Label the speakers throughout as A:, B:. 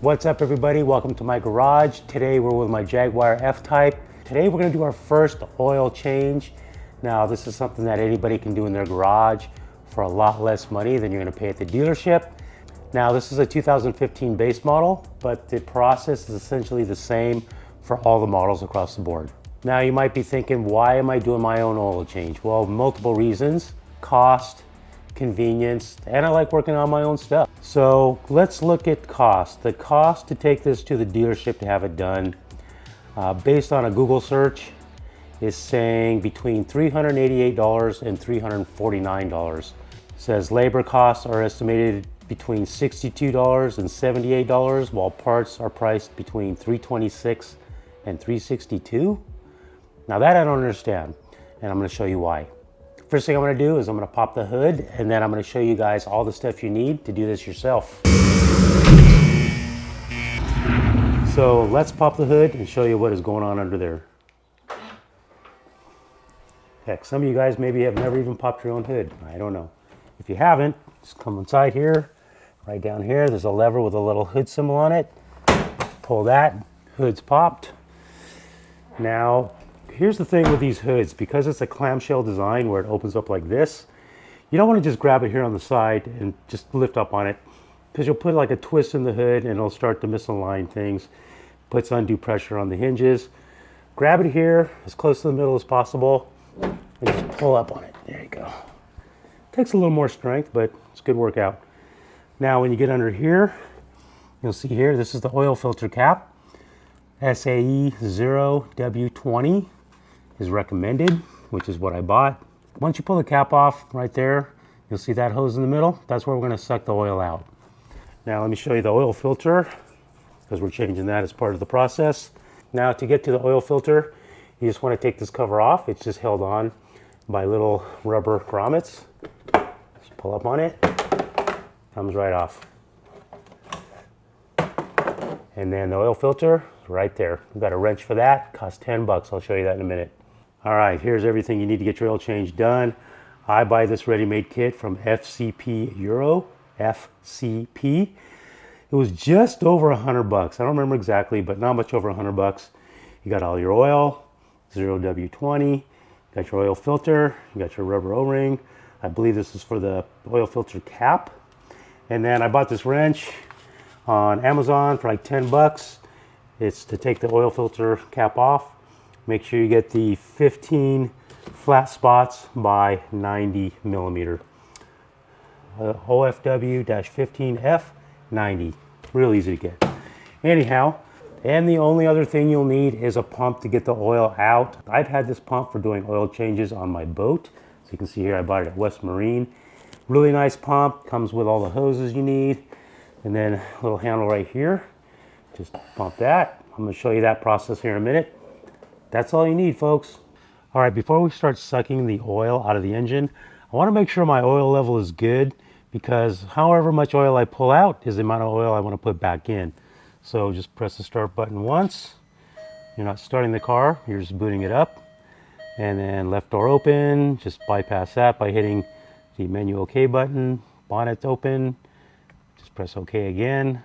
A: What's up everybody, welcome to my garage. Today we're with my Jaguar F-Type. Today we're going to do our first oil change. Now this is something that anybody can do in their garage for a lot less money than you're going to pay at the dealership. Now this is a 2015 base model, but the process is essentially the same for all the models across the board. Now you might be thinking, why am I doing my own oil change? Well, multiple reasons: cost, convenience, and I like working on my own stuff. So let's look at cost. The cost to take this to the dealership to have it done, based on a Google search, is saying between $388 and $349. Says labor costs are estimated between $62 and $78, while parts are priced between $326 and $362. Now that I don't understand, and I'm going to show you why. First thing I'm going to do is I'm going to pop the hood, and then I'm going to show you guys all the stuff you need to do this yourself. So let's pop the hood and show you what is going on under there. Heck, some of you guys maybe have never even popped your own hood. I don't know. If you haven't, just come inside here. Right down here, there's a lever with a little hood symbol on it. Pull that, hood's popped. Now, here's the thing with these hoods. Because it's a clamshell design where it opens up like this, you don't want to just grab it here on the side and just lift up on it, because you'll put like a twist in the hood and it'll start to misalign things, puts undue pressure on the hinges. Grab it here as close to the middle as possible and just pull up on it. There you go. Takes a little more strength, but it's a good workout. Now when you get under here, you'll see here, this is the oil filter cap. SAE 0W20 is recommended, which is what I bought. Once you pull the cap off right there, you'll see that hose in the middle. That's where we're going to suck the oil out. Now let me show you the oil filter, because we're changing that as part of the process. Now to get to the oil filter, you just want to take this cover off. It's just held on by little rubber grommets. Just pull up on it. Comes right off. And then the oil filter is right there. We've got a wrench for that. Costs 10 bucks. I'll show you that in a minute. All right, here's everything you need to get your oil change done. I buy this ready-made kit from FCP Euro, FCP. It was just over 100 bucks. I don't remember exactly, but not much over 100 bucks. You got all your oil, 0W20, you got your oil filter, you got your rubber O-ring. I believe this is for the oil filter cap. And then I bought this wrench on Amazon for like 10 bucks. It's to take the oil filter cap off. Make sure you get the 15 flat spots by 90 millimeter. OFW-15F90. Real easy to get. Anyhow, and the only other thing you'll need is a pump to get the oil out. I've had this pump for doing oil changes on my boat. So you can see here I bought it at West Marine. Really nice pump, comes with all the hoses you need. And then a little handle right here. Just pump that. I'm going to show you that process here in a minute. That's all you need, folks. All right, before we start sucking the oil out of the engine, I want to make sure my oil level is good, because however much oil I pull out is the amount of oil I want to put back in. So just press the start button once. You're not starting the car, you're just booting it up. And then left door open, just bypass that by hitting the menu OK button. Bonnet's open, just press OK again.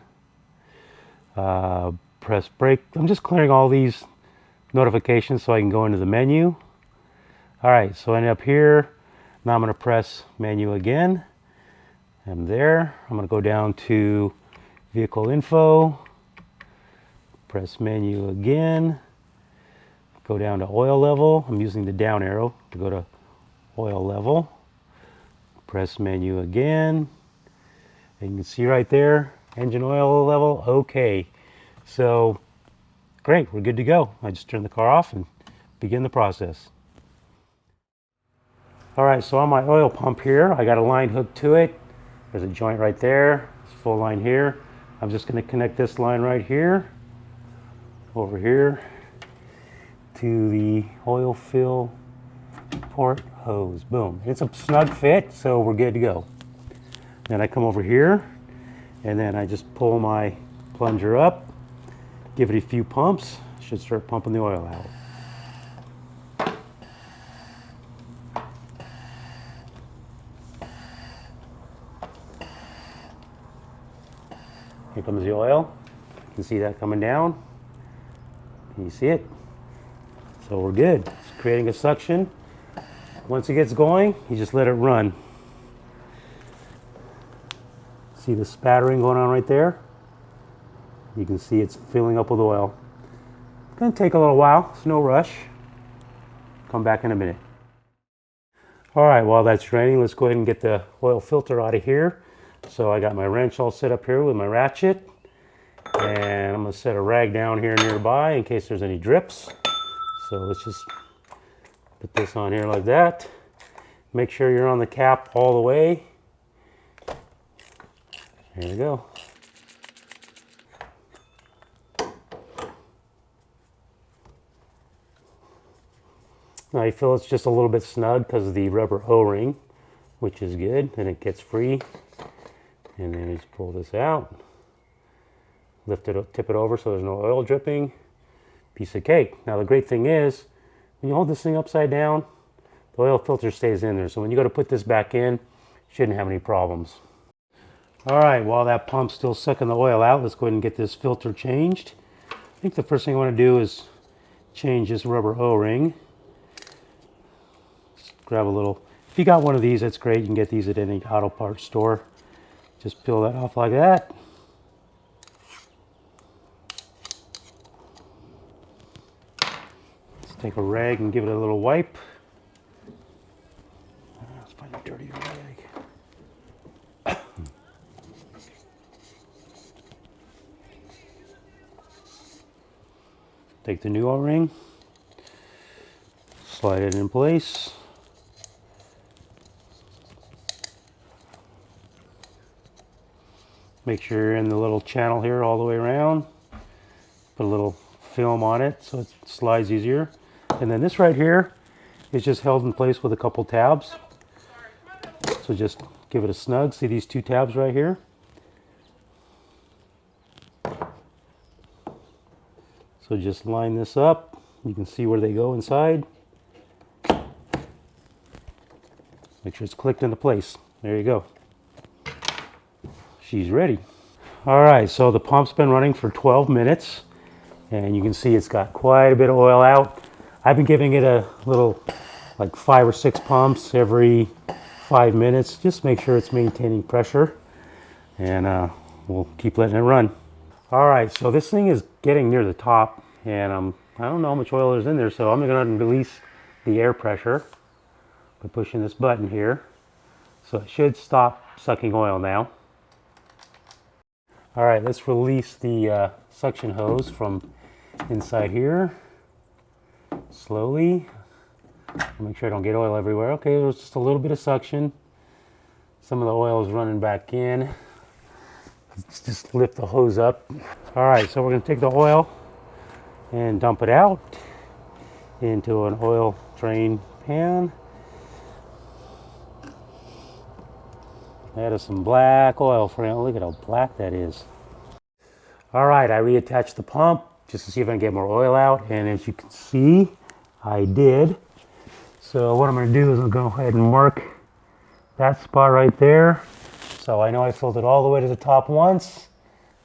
A: Press brake. I'm just clearing all these notifications so I can go into the menu. All right, so I end up here. Now I'm going to press menu again. I'm there. I'm going to go down to vehicle info. Press menu again. Go down to oil level. I'm using the down arrow to go to oil level. Press menu again. And you can see right there, engine oil level, okay. So great, we're good to go. I just turn the car off and begin the process. All right, so on my oil pump here, I got a line hooked to it. There's a joint right there, it's full line here. I'm just gonna connect this line right here, over here, to the oil fill port hose. Boom. It's a snug fit, so we're good to go. Then I come over here, and then I just pull my plunger up, give it a few pumps, should start pumping the oil out. Here comes the oil. can see that coming down. Can you see it? So we're good. It's creating a suction. Once it gets going, you just let it run. See the spattering going on right there? You can see it's filling up with oil. It's going to take a little while. It's no rush. Come back in a minute. All right, while that's draining, let's go ahead and get the oil filter out of here. So I got my wrench all set up here with my ratchet. And I'm going to set a rag down here nearby in case there's any drips. So let's just put this on here like that. Make sure you're on the cap all the way. There you go. Now you feel it's just a little bit snug because of the rubber O-ring, which is good, and it gets free. And then you just pull this out, lift it up, tip it over so there's no oil dripping. Piece of cake. Now the great thing is, when you hold this thing upside down, the oil filter stays in there. So when you go to put this back in, you shouldn't have any problems. All right, while that pump's still sucking the oil out, let's go ahead and get this filter changed. I think the first thing I want to do is change this rubber O-ring. Grab a little, if you got one of these, that's great. You can get these at any auto parts store. Just peel that off like that. Let's take a rag and give it a little wipe. Let's find a dirty rag. Take the new O-ring, slide it in place. Make sure you're in the little channel here all the way around. Put a little film on it so it slides easier. And then this right here is just held in place with a couple tabs. So just give it a snug. See these two tabs right here? So just line this up. You can see where they go inside. Make sure it's clicked into place. There you go. She's ready. All right, so the pump's been running for 12 minutes and you can see it's got quite a bit of oil out. I've been giving it a little, like 5 or 6 pumps every 5 minutes. Just make sure it's maintaining pressure and we'll keep letting it run. All right, so this thing is getting near the top and I don't know how much oil is in there, so I'm gonna release the air pressure by pushing this button here. So it should stop sucking oil now. All right, let's release the suction hose from inside here. Slowly. Make sure I don't get oil everywhere. Okay, there's just a little bit of suction. Some of the oil is running back in. Let's just lift the hose up. All right, so we're gonna take the oil and dump it out into an oil drain pan. That is some black oil for you. Look at how black that is. All right, I reattached the pump just to see if I can get more oil out. And as you can see, I did. So what I'm gonna do is I'll go ahead and mark that spot right there. So I know I filled it all the way to the top once,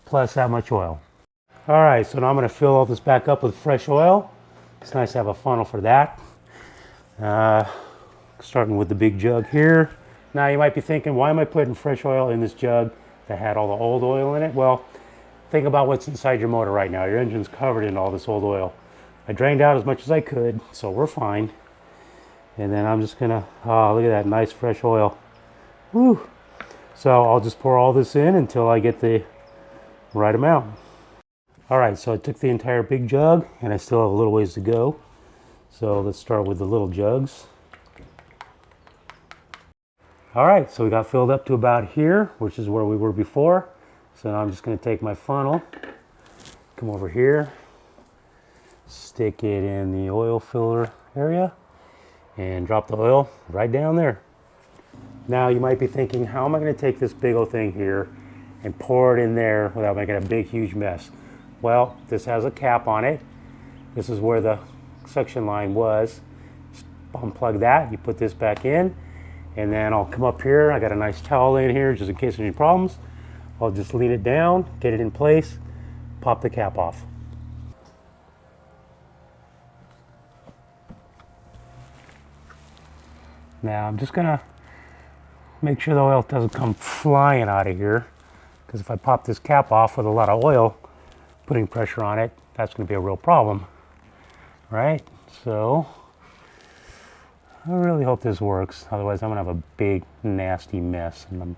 A: plus that much oil. All right, so now I'm gonna fill all this back up with fresh oil. It's nice to have a funnel for that. Starting with the big jug here. Now you might be thinking, why am I putting fresh oil in this jug that had all the old oil in it? Well, think about what's inside your motor right now. Your engine's covered in all this old oil. I drained out as much as I could, so we're fine. And then I'm just gonna, oh, look at that nice fresh oil. Woo! So I'll just pour all this in until I get the right amount. All right, so I took the entire big jug and I still have a little ways to go. So let's start with the little jugs. All right, so we got filled up to about here, which is where we were before. So now I'm just gonna take my funnel, come over here, stick it in the oil filler area, and drop the oil right down there. Now you might be thinking, how am I gonna take this big old thing here and pour it in there without making a big, huge mess? Well, this has a cap on it. This is where the suction line was. Just unplug that, you put this back in, and then I'll come up here. I got a nice towel in here just in case there's any problems. I'll just lean it down, get it in place, pop the cap off. Now I'm just gonna make sure the oil doesn't come flying out of here, because if I pop this cap off with a lot of oil putting pressure on it, that's going to be a real problem, right? So I really hope this works, otherwise I'm going to have a big nasty mess and I'm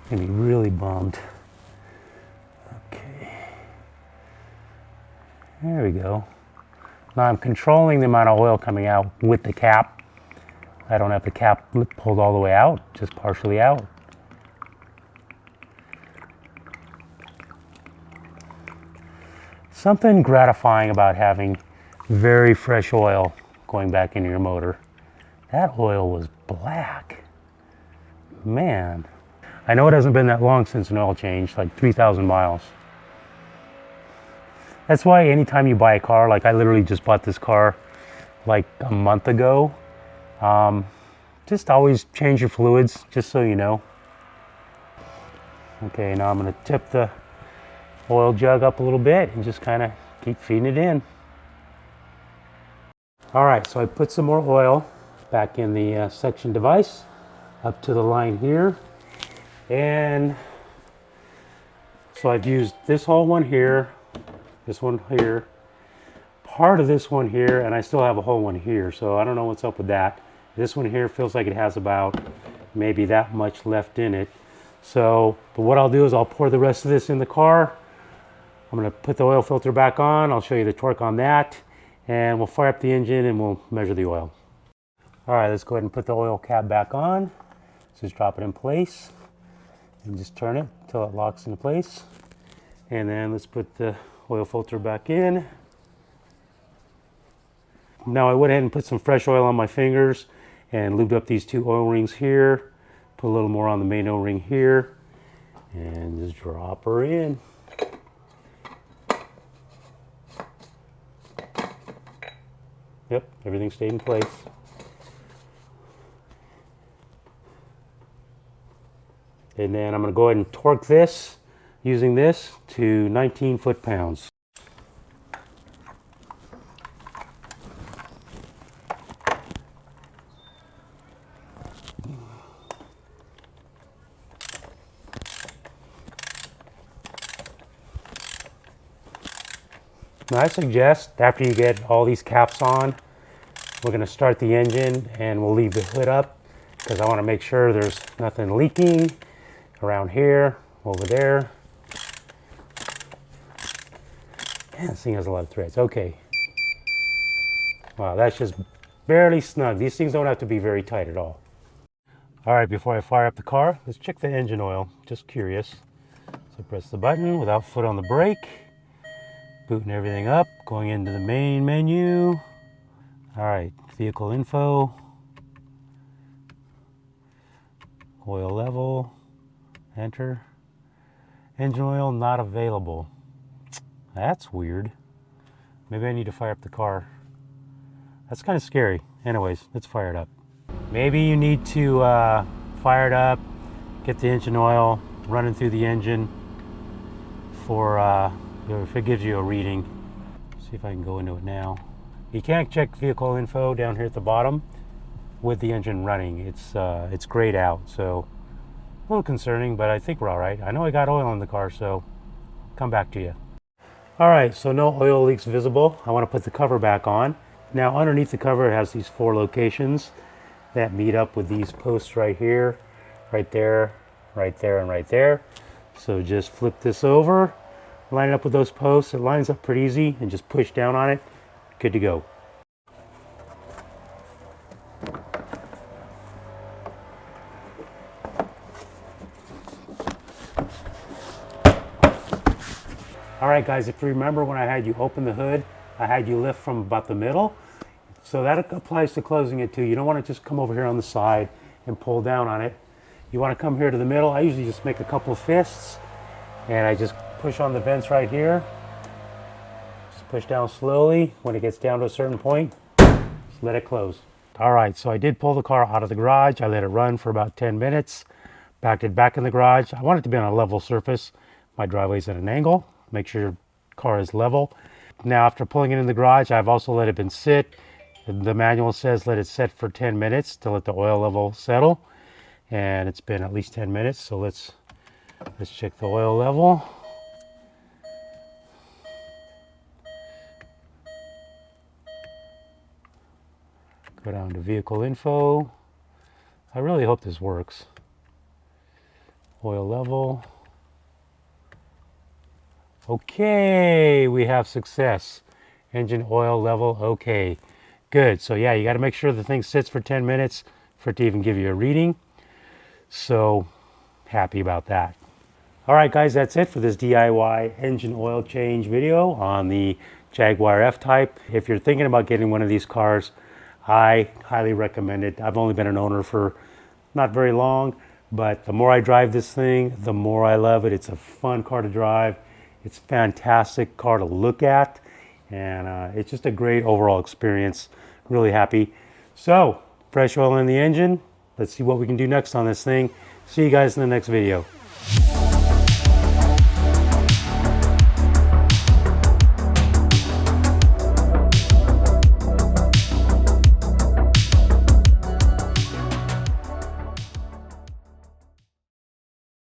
A: going to be really bummed. Okay, there we go. Now I'm controlling the amount of oil coming out with the cap. I don't have the cap pulled all the way out, just partially out. Something gratifying about having very fresh oil going back into your motor. That oil was black. Man. I know it hasn't been that long since an oil change, like 3,000 miles. That's why anytime you buy a car, like I literally just bought this car like a month ago, just always change your fluids, just so you know. Okay, now I'm going to tip the oil jug up a little bit and just kind of keep feeding it in. All right, so I put some more oil back in the section device up to the line here. And so I've used this whole one here, this one here, part of this one here, and I still have a whole one here. So I don't know what's up with that. This one here feels like it has about maybe that much left in it. So, but what I'll do is I'll pour the rest of this in the car. I'm going to put the oil filter back on. I'll show you the torque on that, and we'll fire up the engine and we'll measure the oil. All right, let's go ahead and put the oil cap back on. Just drop it in place and just turn it until it locks into place. And then let's put the oil filter back in. Now I went ahead and put some fresh oil on my fingers and lubed up these two oil rings here. Put a little more on the main O-ring here and just drop her in. Yep, everything stayed in place. And then I'm going to go ahead and torque this using this to 19 foot-pounds. Now I suggest after you get all these caps on, we're going to start the engine and we'll leave the hood up because I want to make sure there's nothing leaking around here, over there. And this thing has a lot of threads. Okay. Wow, that's just barely snug. These things don't have to be very tight at all. All right, before I fire up the car, let's check the engine oil. Just curious. So press the button without foot on the brake. Booting everything up, going into the main menu. All right, vehicle info. Oil level, enter. Engine oil not available. That's weird. Maybe I need to fire up the car. That's kind of scary. Anyways, let's fire it up. Maybe you need to fire it up, get the engine oil running through the engine for if it gives you a reading. See if I can go into it now. You can't check vehicle info down here at the bottom with the engine running. It's grayed out, so a little concerning, but I think we're all right. I know I got oil in the car, so come back to you. All right, so no oil leaks visible. I want to put the cover back on. Now underneath the cover it has these 4 locations that meet up with these posts right here, right there, right there, and right there. So just flip this over, line it up with those posts. It lines up pretty easy, and just push down on it. Good to go. All right, guys, if you remember when I had you open the hood, I had you lift from about the middle. So that applies to closing it too. You don't want to just come over here on the side and pull down on it. You want to come here to the middle. I usually just make a couple of fists and I just push on the vents right here. Just push down slowly. When it gets down to a certain point, just let it close. All right, so I did pull the car out of the garage. I let it run for about 10 minutes, backed it back in the garage. I want it to be on a level surface. My driveway's at an angle. Make sure car is level. Now, after pulling it in the garage, I've also let it sit. The manual says let it sit for 10 minutes to let the oil level settle. And it's been at least 10 minutes, so let's check the oil level. Go down to vehicle info. I really hope this works. Oil level. Okay, we have success. Engine oil level, okay. Good, so yeah, you gotta make sure the thing sits for 10 minutes for it to even give you a reading. So, happy about that. All right, guys, that's it for this DIY engine oil change video on the Jaguar F-Type. If you're thinking about getting one of these cars, I highly recommend it. I've only been an owner for not very long, but the more I drive this thing, the more I love it. It's a fun car to drive. It's a fantastic car to look at, and it's just a great overall experience. Really happy. So, fresh oil in the engine. Let's see what we can do next on this thing. See you guys in the next video.